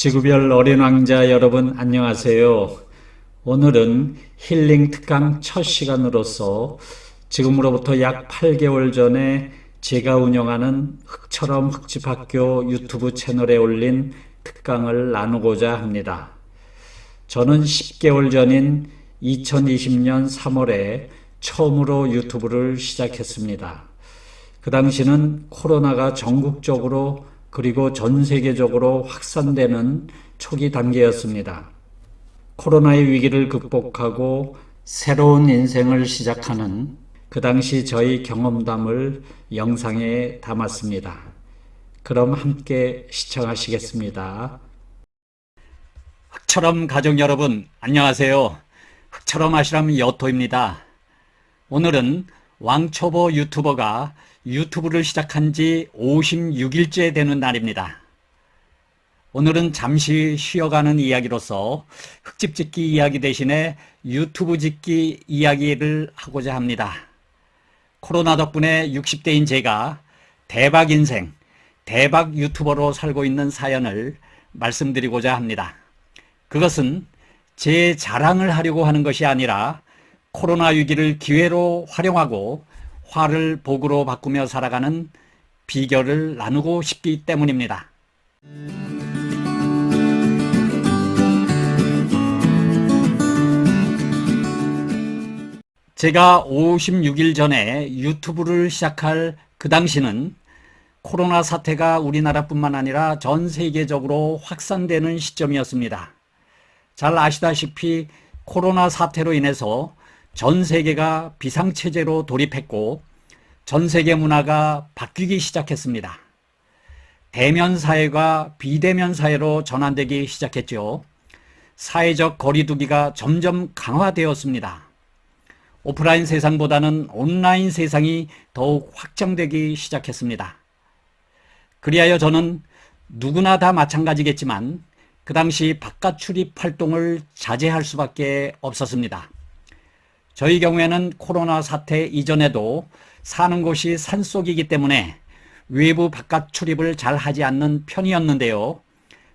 지구별 어린 왕자 여러분 안녕하세요. 오늘은 힐링 특강 첫 시간으로서 지금으로부터 약 8개월 전에 제가 운영하는 흙처럼 흙집학교 유튜브 채널에 올린 특강을 나누고자 합니다. 저는 10개월 전인 2020년 3월에 처음으로 유튜브를 시작했습니다. 그 당시는 코로나가 전국적으로 그리고 전 세계적으로 확산되는 초기 단계였습니다. 코로나의 위기를 극복하고 새로운 인생을 시작하는 그 당시 저희 경험담을 영상에 담았습니다. 그럼 함께 시청하시겠습니다. 흙처럼 가족 여러분 안녕하세요. 흙처럼 아시람 여토입니다. 오늘은 왕초보 유튜버가 유튜브를 시작한 지 56일째 되는 날입니다. 오늘은 잠시 쉬어가는 이야기로서 흙집 짓기 이야기 대신에 유튜브 짓기 이야기를 하고자 합니다. 코로나 덕분에 60대인 제가 대박 인생, 대박 유튜버로 살고 있는 사연을 말씀드리고자 합니다. 그것은 제 자랑을 하려고 하는 것이 아니라 코로나 위기를 기회로 활용하고 화를 복으로 바꾸며 살아가는 비결을 나누고 싶기 때문입니다. 제가 56일 전에 유튜브를 시작할 그 당시는 코로나 사태가 우리나라뿐만 아니라 전 세계적으로 확산되는 시점이었습니다. 잘 아시다시피 코로나 사태로 인해서 전 세계가 비상체제로 돌입했고 전 세계 문화가 바뀌기 시작했습니다. 대면 사회가 비대면 사회로 전환되기 시작했죠. 사회적 거리두기가 점점 강화되었습니다. 오프라인 세상보다는 온라인 세상이 더욱 확장되기 시작했습니다. 그리하여 저는 누구나 다 마찬가지겠지만 그 당시 바깥 출입 활동을 자제할 수밖에 없었습니다. 저희 경우에는 코로나 사태 이전에도 사는 곳이 산속이기 때문에 외부 바깥 출입을 잘 하지 않는 편이었는데요.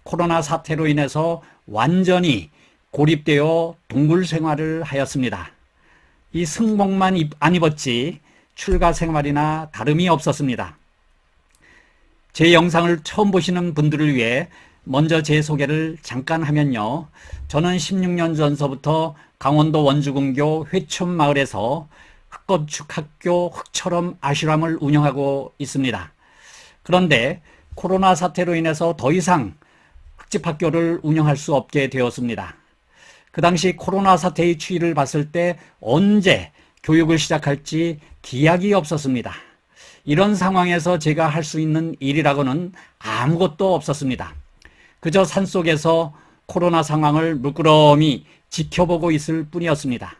코로나 사태로 인해서 완전히 고립되어 동굴 생활을 하였습니다. 이 승복만 안 입었지 출가 생활이나 다름이 없었습니다. 제 영상을 처음 보시는 분들을 위해 먼저 제 소개를 잠깐 하면요. 저는 16년 전서부터 강원도 원주군교 회촌마을에서 흙건축학교 흙처럼 아슈람을 운영하고 있습니다. 그런데 코로나 사태로 인해서 더 이상 흙집학교를 운영할 수 없게 되었습니다. 그 당시 코로나 사태의 추이를 봤을 때 언제 교육을 시작할지 기약이 없었습니다. 이런 상황에서 제가 할 수 있는 일이라고는 아무것도 없었습니다. 그저 산속에서 코로나 상황을 물끄러미 지켜보고 있을 뿐이었습니다.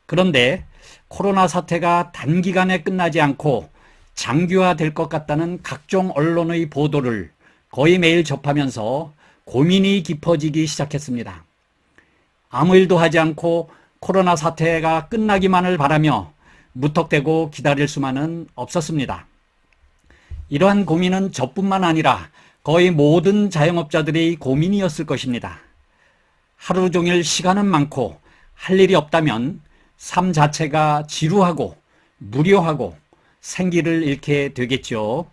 그런데 코로나 사태가 단기간에 끝나지 않고 장기화될 것 같다는 각종 언론의 보도를 거의 매일 접하면서 고민이 깊어지기 시작했습니다. 아무 일도 하지 않고 코로나 사태가 끝나기만을 바라며 무턱대고 기다릴 수만은 없었습니다. 이러한 고민은 저뿐만 아니라 거의 모든 자영업자들의 고민이었을 것입니다. 하루 종일 시간은 많고 할 일이 없다면 삶 자체가 지루하고 무료하고 생기를 잃게 되겠죠.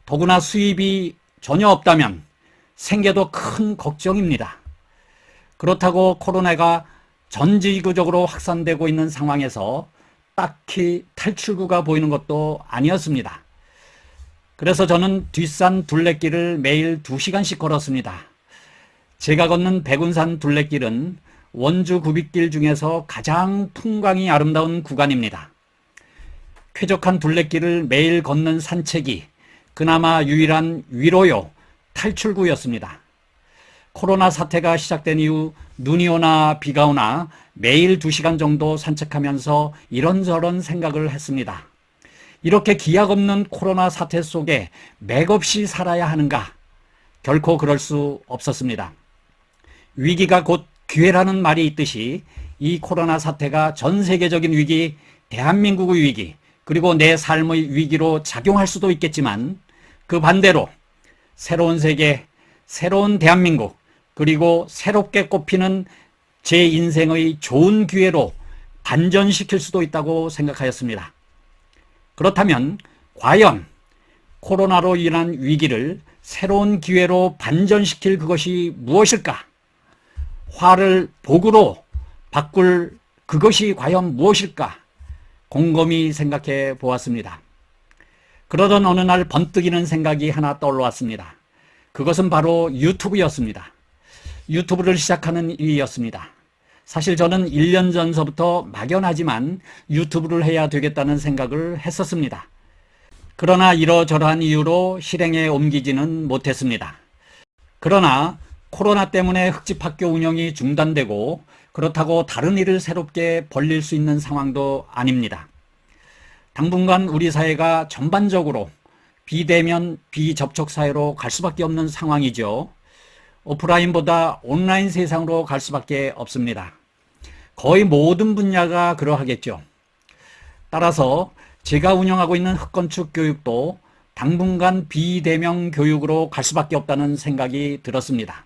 더구나 수입이 전혀 없다면 생계도 큰 걱정입니다. 그렇다고 코로나가 전 지구적으로 확산되고 있는 상황에서 딱히 탈출구가 보이는 것도 아니었습니다. 그래서 저는 뒷산 둘레길을 매일 2시간씩 걸었습니다. 제가 걷는 백운산 둘레길은 원주 구빗길 중에서 가장 풍광이 아름다운 구간입니다. 쾌적한 둘레길을 매일 걷는 산책이 그나마 유일한 위로요, 탈출구였습니다. 코로나 사태가 시작된 이후 눈이 오나 비가 오나 매일 2시간 정도 산책하면서 이런저런 생각을 했습니다. 이렇게 기약 없는 코로나 사태 속에 맥없이 살아야 하는가? 결코 그럴 수 없었습니다. 위기가 곧 기회라는 말이 있듯이 이 코로나 사태가 전 세계적인 위기, 대한민국의 위기, 그리고 내 삶의 위기로 작용할 수도 있겠지만 그 반대로 새로운 세계, 새로운 대한민국, 그리고 새롭게 꽃피는 제 인생의 좋은 기회로 반전시킬 수도 있다고 생각하였습니다. 그렇다면 과연 코로나로 인한 위기를 새로운 기회로 반전시킬 그것이 무엇일까? 화를 복으로 바꿀 그것이 과연 무엇일까? 곰곰이 생각해 보았습니다. 그러던 어느 날 번뜩이는 생각이 하나 떠올랐습니다. 그것은 바로 유튜브였습니다. 유튜브를 시작하는 일이었습니다. 사실 저는 1년 전서부터 막연하지만 유튜브를 해야 되겠다는 생각을 했었습니다. 그러나 이러저러한 이유로 실행에 옮기지는 못했습니다. 그러나 코로나 때문에 흑집학교 운영이 중단되고 그렇다고 다른 일을 새롭게 벌릴 수 있는 상황도 아닙니다. 당분간 우리 사회가 전반적으로 비대면, 비접촉 사회로 갈 수밖에 없는 상황이죠. 오프라인보다 온라인 세상으로 갈 수밖에 없습니다. 거의 모든 분야가 그러하겠죠. 따라서 제가 운영하고 있는 흑건축 교육도 당분간 비대면 교육으로 갈 수밖에 없다는 생각이 들었습니다.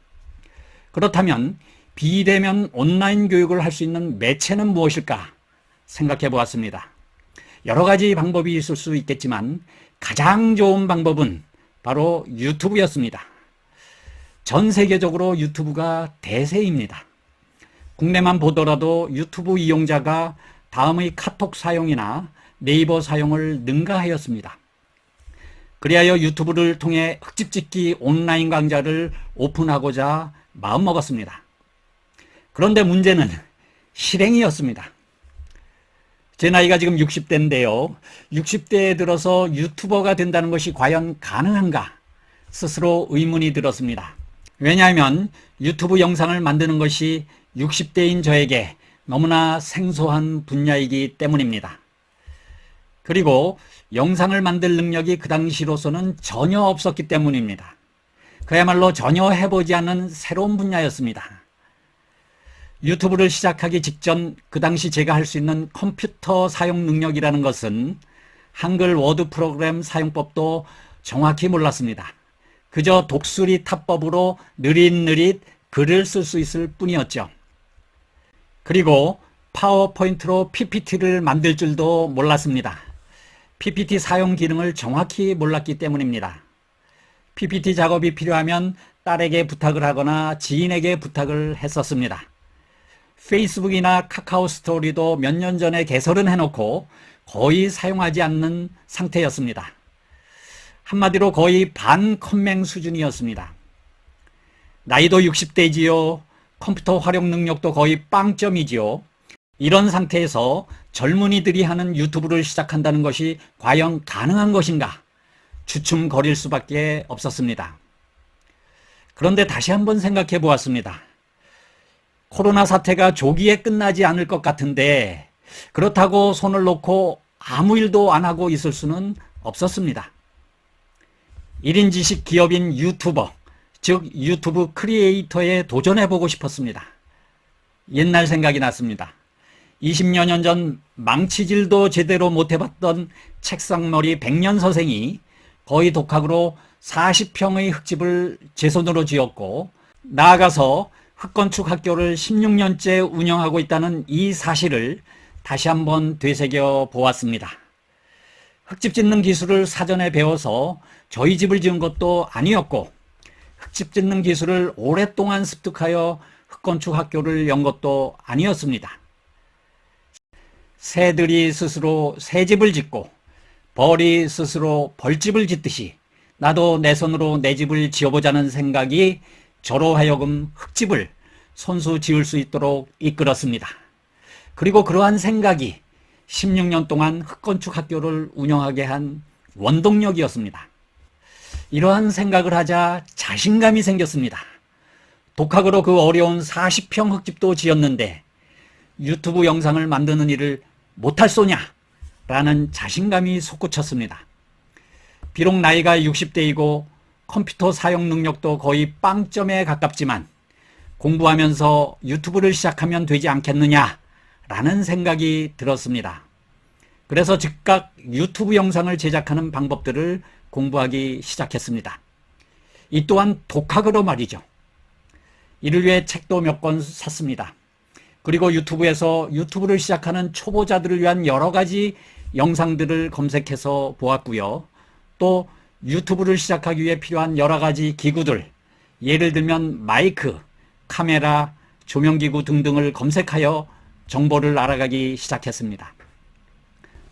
그렇다면 비대면 온라인 교육을 할 수 있는 매체는 무엇일까 생각해 보았습니다. 여러 가지 방법이 있을 수 있겠지만 가장 좋은 방법은 바로 유튜브였습니다. 전 세계적으로 유튜브가 대세입니다. 국내만 보더라도 유튜브 이용자가 다음의 카톡 사용이나 네이버 사용을 능가하였습니다. 그리하여 유튜브를 통해 흑집짓기 온라인 강좌를 오픈하고자 마음먹었습니다. 그런데 문제는 실행이었습니다. 제 나이가 지금 60대인데요. 60대에 들어서 유튜버가 된다는 것이 과연 가능한가? 스스로 의문이 들었습니다. 왜냐하면 유튜브 영상을 만드는 것이 60대인 저에게 너무나 생소한 분야이기 때문입니다. 그리고 영상을 만들 능력이 그 당시로서는 전혀 없었기 때문입니다. 그야말로 전혀 해보지 않은 새로운 분야였습니다. 유튜브를 시작하기 직전 그 당시 제가 할 수 있는 컴퓨터 사용 능력이라는 것은 한글 워드 프로그램 사용법도 정확히 몰랐습니다. 그저 독수리 타법으로 느릿느릿 글을 쓸 수 있을 뿐이었죠. 그리고 파워포인트로 PPT를 만들 줄도 몰랐습니다. PPT 사용 기능을 정확히 몰랐기 때문입니다. PPT 작업이 필요하면 딸에게 부탁을 하거나 지인에게 부탁을 했었습니다. 페이스북이나 카카오 스토리도 몇 년 전에 개설은 해놓고 거의 사용하지 않는 상태였습니다. 한마디로 거의 반컴맹 수준이었습니다. 나이도 60대지요. 컴퓨터 활용 능력도 거의 빵점이지요. 이런 상태에서 젊은이들이 하는 유튜브를 시작한다는 것이 과연 가능한 것인가? 주춤거릴 수밖에 없었습니다. 그런데 다시 한번 생각해 보았습니다. 코로나 사태가 조기에 끝나지 않을 것 같은데 그렇다고 손을 놓고 아무 일도 안 하고 있을 수는 없었습니다. 1인 지식 기업인 유튜버, 즉 유튜브 크리에이터에 도전해보고 싶었습니다. 옛날 생각이 났습니다. 20여 년 전 망치질도 제대로 못해봤던 책상머리 백년 서생이 거의 독학으로 40평의 흙집을 제 손으로 지었고 나아가서 흑건축 학교를 16년째 운영하고 있다는 이 사실을 다시 한번 되새겨 보았습니다. 흙집 짓는 기술을 사전에 배워서 저희 집을 지은 것도 아니었고 흙집 짓는 기술을 오랫동안 습득하여 흑건축 학교를 연 것도 아니었습니다. 새들이 스스로 새집을 짓고 벌이 스스로 벌집을 짓듯이 나도 내 손으로 내 집을 지어보자는 생각이 저로 하여금 흙집을 손수 지을 수 있도록 이끌었습니다. 그리고 그러한 생각이 16년 동안 흑건축 학교를 운영하게 한 원동력이었습니다. 이러한 생각을 하자 자신감이 생겼습니다. 독학으로 그 어려운 40평 흙집도 지었는데 유튜브 영상을 만드는 일을 못할 소냐? 라는 자신감이 솟구쳤습니다. 비록 나이가 60대이고 컴퓨터 사용 능력도 거의 빵점에 가깝지만 공부하면서 유튜브를 시작하면 되지 않겠느냐? 라는 생각이 들었습니다. 그래서 즉각 유튜브 영상을 제작하는 방법들을 공부하기 시작했습니다. 이 또한 독학으로 말이죠. 이를 위해 책도 몇 권 샀습니다. 그리고 유튜브에서 유튜브를 시작하는 초보자들을 위한 여러 가지 영상들을 검색해서 보았고요. 또 유튜브를 시작하기 위해 필요한 여러 가지 기구들, 예를 들면 마이크, 카메라, 조명기구 등등을 검색하여 정보를 알아가기 시작했습니다.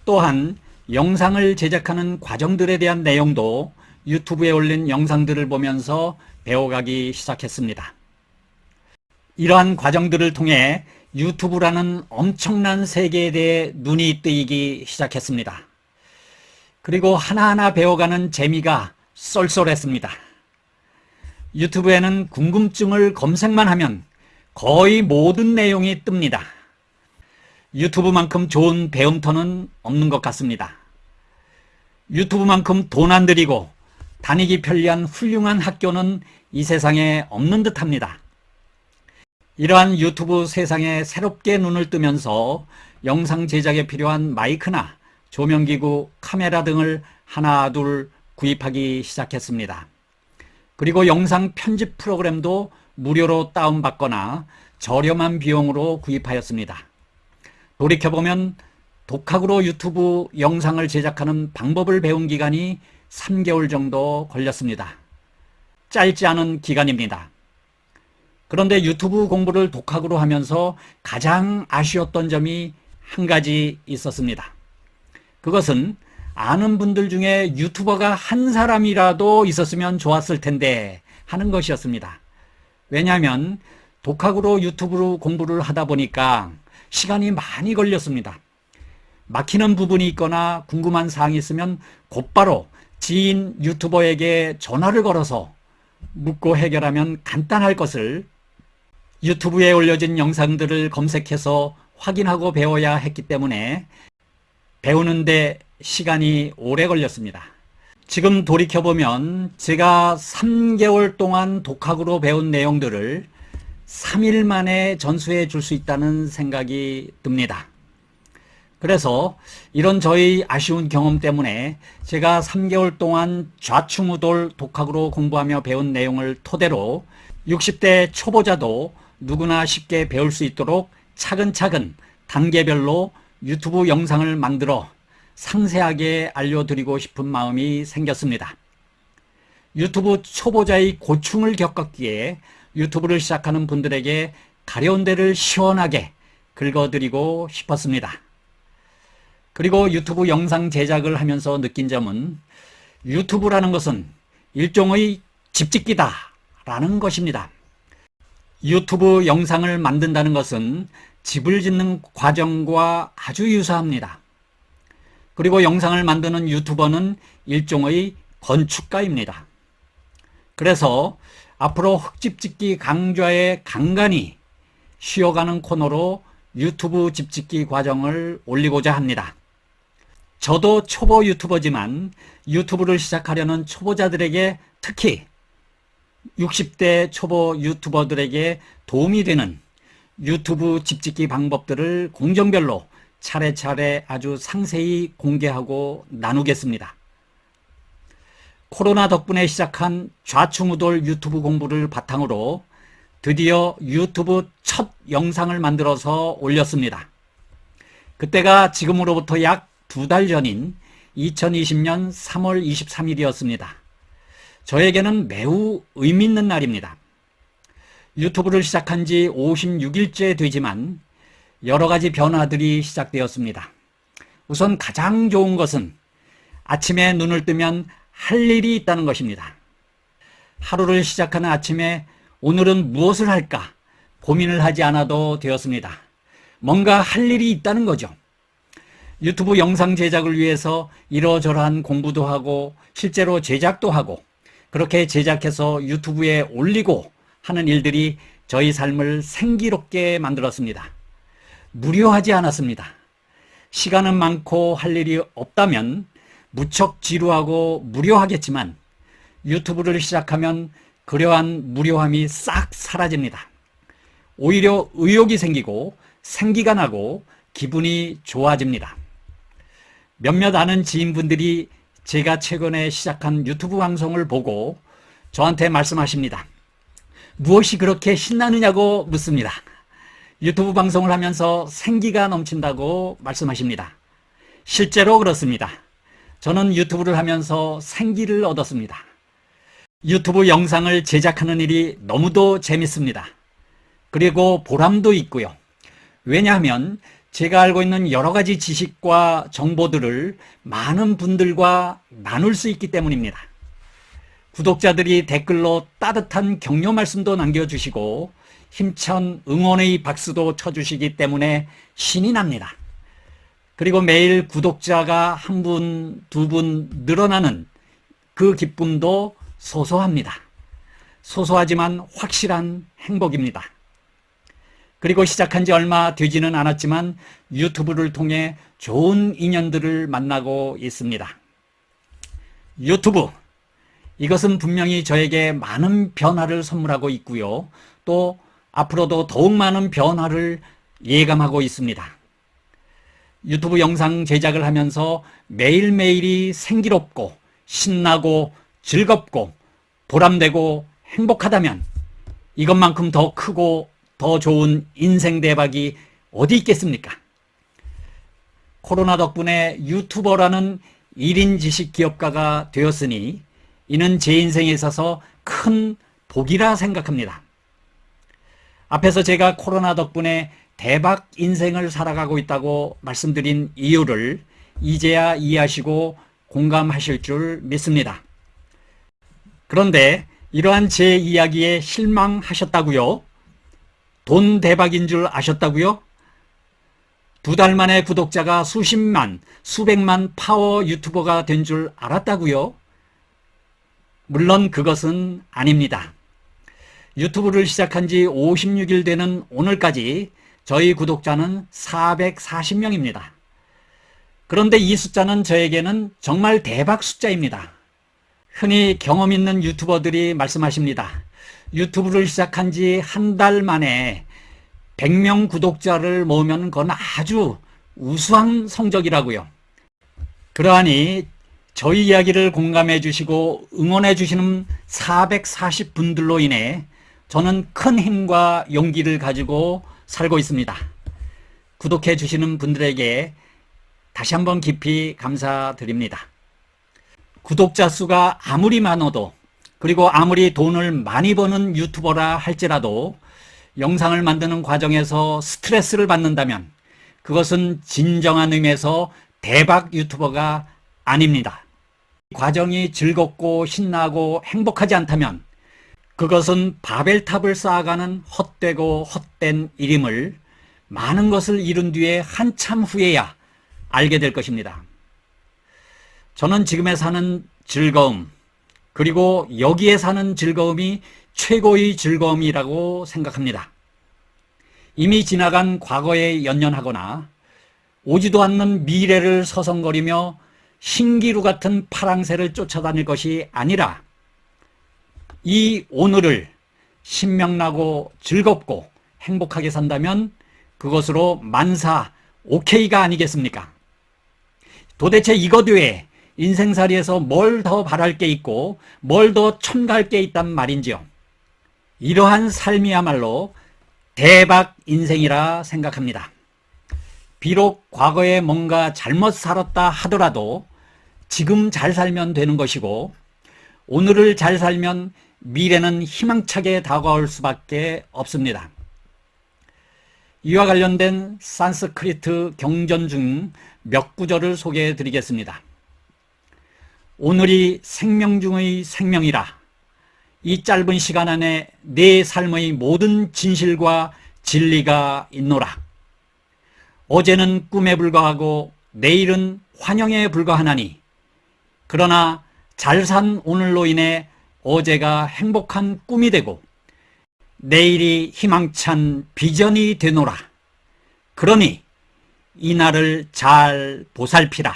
또한 영상을 제작하는 과정들에 대한 내용도 유튜브에 올린 영상들을 보면서 배워가기 시작했습니다. 이러한 과정들을 통해 유튜브라는 엄청난 세계에 대해 눈이 뜨이기 시작했습니다. 그리고 하나하나 배워가는 재미가 쏠쏠했습니다. 유튜브에는 궁금증을 검색만 하면 거의 모든 내용이 뜹니다. 유튜브만큼 좋은 배움터는 없는 것 같습니다. 유튜브만큼 돈 안 들이고 다니기 편리한 훌륭한 학교는 이 세상에 없는 듯합니다. 이러한 유튜브 세상에 새롭게 눈을 뜨면서 영상 제작에 필요한 마이크나 조명기구, 카메라 등을 하나 둘 구입하기 시작했습니다. 그리고 영상 편집 프로그램도 무료로 다운받거나 저렴한 비용으로 구입하였습니다. 돌이켜보면 독학으로 유튜브 영상을 제작하는 방법을 배운 기간이 3개월 정도 걸렸습니다. 짧지 않은 기간입니다. 그런데 유튜브 공부를 독학으로 하면서 가장 아쉬웠던 점이 한 가지 있었습니다. 그것은 아는 분들 중에 유튜버가 한 사람이라도 있었으면 좋았을 텐데 하는 것이었습니다. 왜냐하면 독학으로 유튜브 공부를 하다 보니까 시간이 많이 걸렸습니다. 막히는 부분이 있거나 궁금한 사항이 있으면 곧바로 지인 유튜버에게 전화를 걸어서 묻고 해결하면 간단할 것을 유튜브에 올려진 영상들을 검색해서 확인하고 배워야 했기 때문에 배우는데 시간이 오래 걸렸습니다. 지금 돌이켜보면 제가 3개월 동안 독학으로 배운 내용들을 3일 만에 전수해 줄 수 있다는 생각이 듭니다. 그래서 이런 저희 아쉬운 경험 때문에 제가 3개월 동안 좌충우돌 독학으로 공부하며 배운 내용을 토대로 60대 초보자도 누구나 쉽게 배울 수 있도록 차근차근 단계별로 유튜브 영상을 만들어 상세하게 알려드리고 싶은 마음이 생겼습니다. 유튜브 초보자의 고충을 겪었기에 유튜브를 시작하는 분들에게 가려운 데를 시원하게 긁어드리고 싶었습니다. 그리고 유튜브 영상 제작을 하면서 느낀 점은 유튜브라는 것은 일종의 집짓기다 라는 것입니다. 유튜브 영상을 만든다는 것은 집을 짓는 과정과 아주 유사합니다. 그리고 영상을 만드는 유튜버는 일종의 건축가입니다. 그래서 앞으로 흙집 짓기 강좌에 간간히 쉬어가는 코너로 유튜브 집짓기 과정을 올리고자 합니다. 저도 초보 유튜버지만 유튜브를 시작하려는 초보자들에게, 특히 60대 초보 유튜버들에게 도움이 되는 유튜브 집짓기 방법들을 공정별로 차례차례 아주 상세히 공개하고 나누겠습니다. 코로나 덕분에 시작한 좌충우돌 유튜브 공부를 바탕으로 드디어 유튜브 첫 영상을 만들어서 올렸습니다. 그때가 지금으로부터 약 2달 전인 2020년 3월 23일이었습니다. 저에게는 매우 의미 있는 날입니다. 유튜브를 시작한 지 56일째 되지만 여러 가지 변화들이 시작되었습니다. 우선 가장 좋은 것은 아침에 눈을 뜨면 할 일이 있다는 것입니다. 하루를 시작하는 아침에 오늘은 무엇을 할까 고민을 하지 않아도 되었습니다. 뭔가 할 일이 있다는 거죠. 유튜브 영상 제작을 위해서 이러저러한 공부도 하고 실제로 제작도 하고 그렇게 제작해서 유튜브에 올리고 하는 일들이 저희 삶을 생기롭게 만들었습니다. 무료하지 않았습니다. 시간은 많고 할 일이 없다면 무척 지루하고 무료하겠지만 유튜브를 시작하면 그러한 무료함이 싹 사라집니다. 오히려 의욕이 생기고 생기가 나고 기분이 좋아집니다. 몇몇 아는 지인분들이 제가 최근에 시작한 유튜브 방송을 보고 저한테 말씀하십니다. 무엇이 그렇게 신나느냐고 묻습니다. 유튜브 방송을 하면서 생기가 넘친다고 말씀하십니다. 실제로 그렇습니다. 저는 유튜브를 하면서 생기를 얻었습니다. 유튜브 영상을 제작하는 일이 너무도 재밌습니다. 그리고 보람도 있고요. 왜냐하면 제가 알고 있는 여러 가지 지식과 정보들을 많은 분들과 나눌 수 있기 때문입니다. 구독자들이 댓글로 따뜻한 격려 말씀도 남겨주시고 힘찬 응원의 박수도 쳐주시기 때문에 신이 납니다. 그리고 매일 구독자가 한 분, 두 분 늘어나는 그 기쁨도 소소합니다. 소소하지만 확실한 행복입니다. 그리고 시작한 지 얼마 되지는 않았지만 유튜브를 통해 좋은 인연들을 만나고 있습니다. 유튜브, 이것은 분명히 저에게 많은 변화를 선물하고 있고요. 또 앞으로도 더욱 많은 변화를 예감하고 있습니다. 유튜브 영상 제작을 하면서 매일매일이 생기롭고 신나고 즐겁고 보람되고 행복하다면 이것만큼 더 크고 더 좋은 인생 대박이 어디 있겠습니까? 코로나 덕분에 유튜버라는 1인 지식 기업가가 되었으니 이는 제 인생에 있어서 큰 복이라 생각합니다. 앞에서 제가 코로나 덕분에 대박 인생을 살아가고 있다고 말씀드린 이유를 이제야 이해하시고 공감하실 줄 믿습니다. 그런데 이러한 제 이야기에 실망하셨다고요? 돈 대박인 줄 아셨다고요? 2달 만에 구독자가 수십만, 수백만 파워 유튜버가 된 줄 알았다고요? 물론 그것은 아닙니다. 유튜브를 시작한 지 56일 되는 오늘까지 저희 구독자는 440명입니다. 그런데 이 숫자는 저에게는 정말 대박 숫자입니다. 흔히 경험 있는 유튜버들이 말씀하십니다. 유튜브를 시작한 지 한 달 만에 100명 구독자를 모으면 그건 아주 우수한 성적이라고요. 그러하니 저희 이야기를 공감해 주시고 응원해 주시는 440분들로 인해 저는 큰 힘과 용기를 가지고 살고 있습니다. 구독해 주시는 분들에게 다시 한번 깊이 감사드립니다. 구독자 수가 아무리 많아도 그리고 아무리 돈을 많이 버는 유튜버라 할지라도 영상을 만드는 과정에서 스트레스를 받는다면 그것은 진정한 의미에서 대박 유튜버가 아닙니다. 과정이 즐겁고 신나고 행복하지 않다면 그것은 바벨탑을 쌓아가는 헛되고 헛된 일임을 많은 것을 이룬 뒤에 한참 후에야 알게 될 것입니다. 저는 지금에 사는 즐거움, 그리고 여기에 사는 즐거움이 최고의 즐거움이라고 생각합니다. 이미 지나간 과거에 연연하거나 오지도 않는 미래를 서성거리며 신기루 같은 파랑새를 쫓아다닐 것이 아니라 이 오늘을 신명나고 즐겁고 행복하게 산다면 그것으로 만사 오케이가 아니겠습니까? 도대체 이것 외에 인생살이에서 뭘 더 바랄 게 있고 뭘 더 첨가할 게 있단 말인지요. 이러한 삶이야말로 대박 인생이라 생각합니다. 비록 과거에 뭔가 잘못 살았다 하더라도 지금 잘 살면 되는 것이고 오늘을 잘 살면 미래는 희망차게 다가올 수밖에 없습니다. 이와 관련된 산스크리트 경전 중 몇 구절을 소개해 드리겠습니다. 오늘이 생명 중의 생명이라. 이 짧은 시간 안에 내 삶의 모든 진실과 진리가 있노라. 어제는 꿈에 불과하고 내일은 환영에 불과하나니 그러나 잘 산 오늘로 인해 어제가 행복한 꿈이 되고 내일이 희망찬 비전이 되노라. 그러니 이날을 잘 보살피라.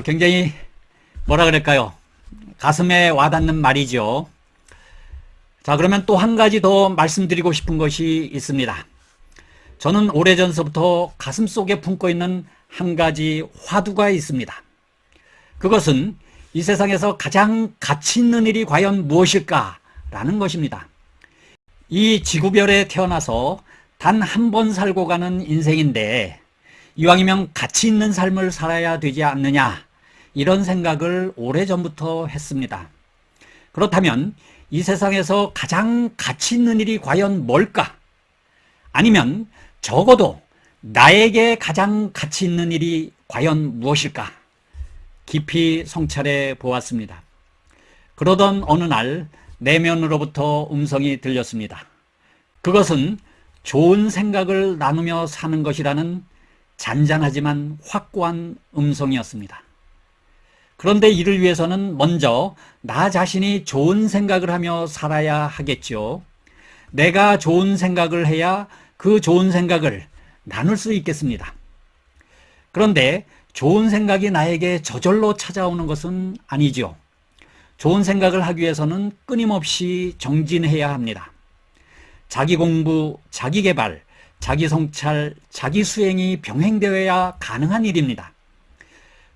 굉장히 뭐라 그럴까요? 가슴에 와닿는 말이죠. 자, 그러면 또 한 가지 더 말씀드리고 싶은 것이 있습니다. 저는 오래전서부터 가슴속에 품고 있는 한 가지 화두가 있습니다. 그것은 이 세상에서 가장 가치 있는 일이 과연 무엇일까라는 것입니다. 이 지구별에 태어나서 단 한 번 살고 가는 인생인데 이왕이면 가치 있는 삶을 살아야 되지 않느냐, 이런 생각을 오래전부터 했습니다. 그렇다면 이 세상에서 가장 가치 있는 일이 과연 뭘까? 아니면 적어도 나에게 가장 가치 있는 일이 과연 무엇일까? 깊이 성찰해 보았습니다. 그러던 어느 날 내면으로부터 음성이 들렸습니다. 그것은 좋은 생각을 나누며 사는 것이라는 잔잔하지만 확고한 음성이었습니다. 그런데 이를 위해서는 먼저 나 자신이 좋은 생각을 하며 살아야 하겠죠. 내가 좋은 생각을 해야 그 좋은 생각을 나눌 수 있겠습니다. 그런데 좋은 생각이 나에게 저절로 찾아오는 것은 아니죠. 좋은 생각을 하기 위해서는 끊임없이 정진해야 합니다. 자기 공부, 자기 개발, 자기 성찰, 자기 수행이 병행되어야 가능한 일입니다.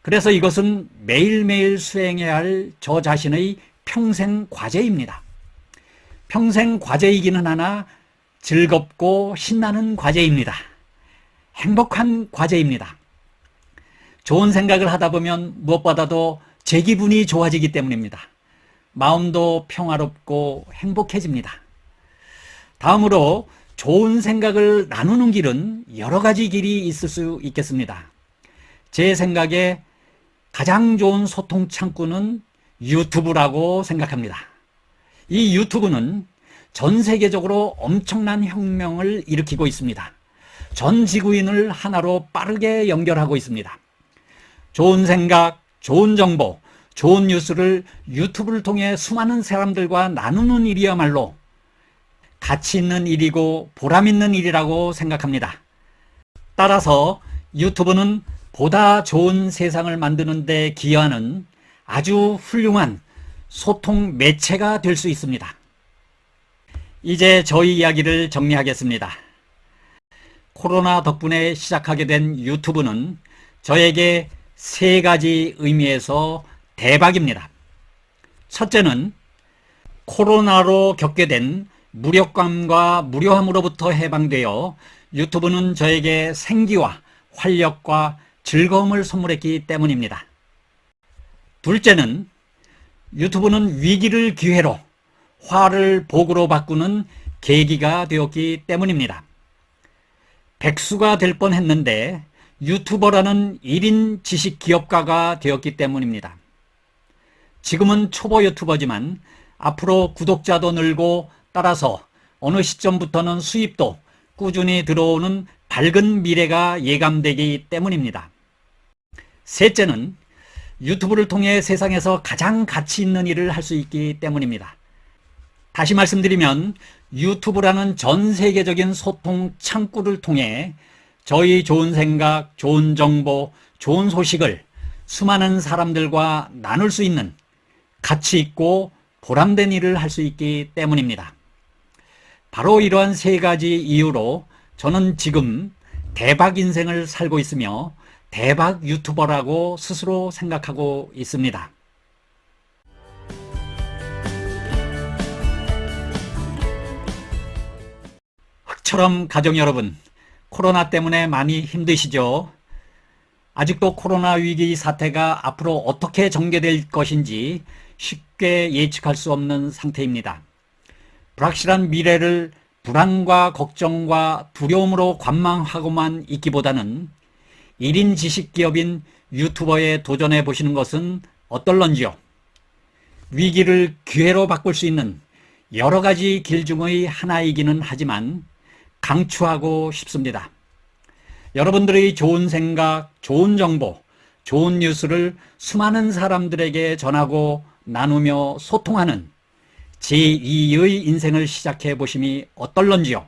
그래서 이것은 매일매일 수행해야 할 저 자신의 평생 과제입니다. 평생 과제이기는 하나 즐겁고 신나는 과제입니다. 행복한 과제입니다. 좋은 생각을 하다 보면 무엇보다도 제 기분이 좋아지기 때문입니다. 마음도 평화롭고 행복해집니다. 다음으로 좋은 생각을 나누는 길은 여러 가지 길이 있을 수 있겠습니다. 제 생각에 가장 좋은 소통 창구는 유튜브라고 생각합니다. 이 유튜브는 전 세계적으로 엄청난 혁명을 일으키고 있습니다. 전 지구인을 하나로 빠르게 연결하고 있습니다. 좋은 생각, 좋은 정보, 좋은 뉴스를 유튜브를 통해 수많은 사람들과 나누는 일이야말로 가치 있는 일이고 보람 있는 일이라고 생각합니다. 따라서 유튜브는 보다 좋은 세상을 만드는 데 기여하는 아주 훌륭한 소통 매체가 될 수 있습니다. 이제 저희 이야기를 정리하겠습니다. 코로나 덕분에 시작하게 된 유튜브는 저에게 세 가지 의미에서 대박입니다. 첫째는 코로나로 겪게 된 무력감과 무료함으로부터 해방되어 유튜브는 저에게 생기와 활력과 즐거움을 선물했기 때문입니다. 둘째는 유튜브는 위기를 기회로, 화를 복으로 바꾸는 계기가 되었기 때문입니다. 백수가 될 뻔했는데 유튜버라는 1인 지식 기업가가 되었기 때문입니다. 지금은 초보 유튜버지만 앞으로 구독자도 늘고 따라서 어느 시점부터는 수입도 꾸준히 들어오는 밝은 미래가 예감되기 때문입니다. 셋째는 유튜브를 통해 세상에서 가장 가치 있는 일을 할 수 있기 때문입니다. 다시 말씀드리면 유튜브라는 전 세계적인 소통 창구를 통해 저희 좋은 생각, 좋은 정보, 좋은 소식을 수많은 사람들과 나눌 수 있는 가치 있고 보람된 일을 할 수 있기 때문입니다. 바로 이러한 세 가지 이유로 저는 지금 대박 인생을 살고 있으며 대박 유튜버라고 스스로 생각하고 있습니다. 흙처럼 가족 여러분, 코로나 때문에 많이 힘드시죠? 아직도 코로나 위기 사태가 앞으로 어떻게 전개될 것인지 쉽게 예측할 수 없는 상태입니다. 불확실한 미래를 불안과 걱정과 두려움으로 관망하고만 있기보다는 1인 지식기업인 유튜버에 도전해 보시는 것은 어떨런지요? 위기를 기회로 바꿀 수 있는 여러 가지 길 중의 하나이기는 하지만 강추하고 싶습니다. 여러분들의 좋은 생각, 좋은 정보, 좋은 뉴스를 수많은 사람들에게 전하고 나누며 소통하는 제2의 인생을 시작해 보심이 어떨런지요?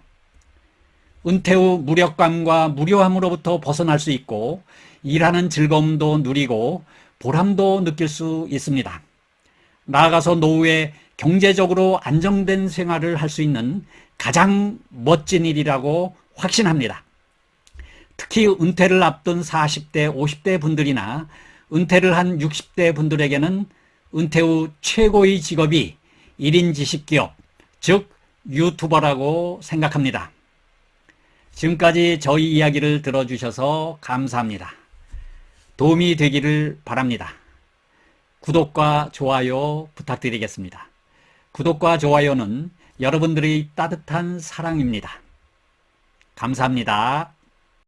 은퇴 후 무력감과 무료함으로부터 벗어날 수 있고 일하는 즐거움도 누리고 보람도 느낄 수 있습니다. 나아가서 노후에 경제적으로 안정된 생활을 할 수 있는 가장 멋진 일이라고 확신합니다. 특히 은퇴를 앞둔 40대, 50대 분들이나 은퇴를 한 60대 분들에게는 은퇴 후 최고의 직업이 1인 지식기업, 즉 유튜버라고 생각합니다. 지금까지 저희 이야기를 들어주셔서 감사합니다. 도움이 되기를 바랍니다. 구독과 좋아요 부탁드리겠습니다. 구독과 좋아요는 여러분들의 따뜻한 사랑입니다. 감사합니다.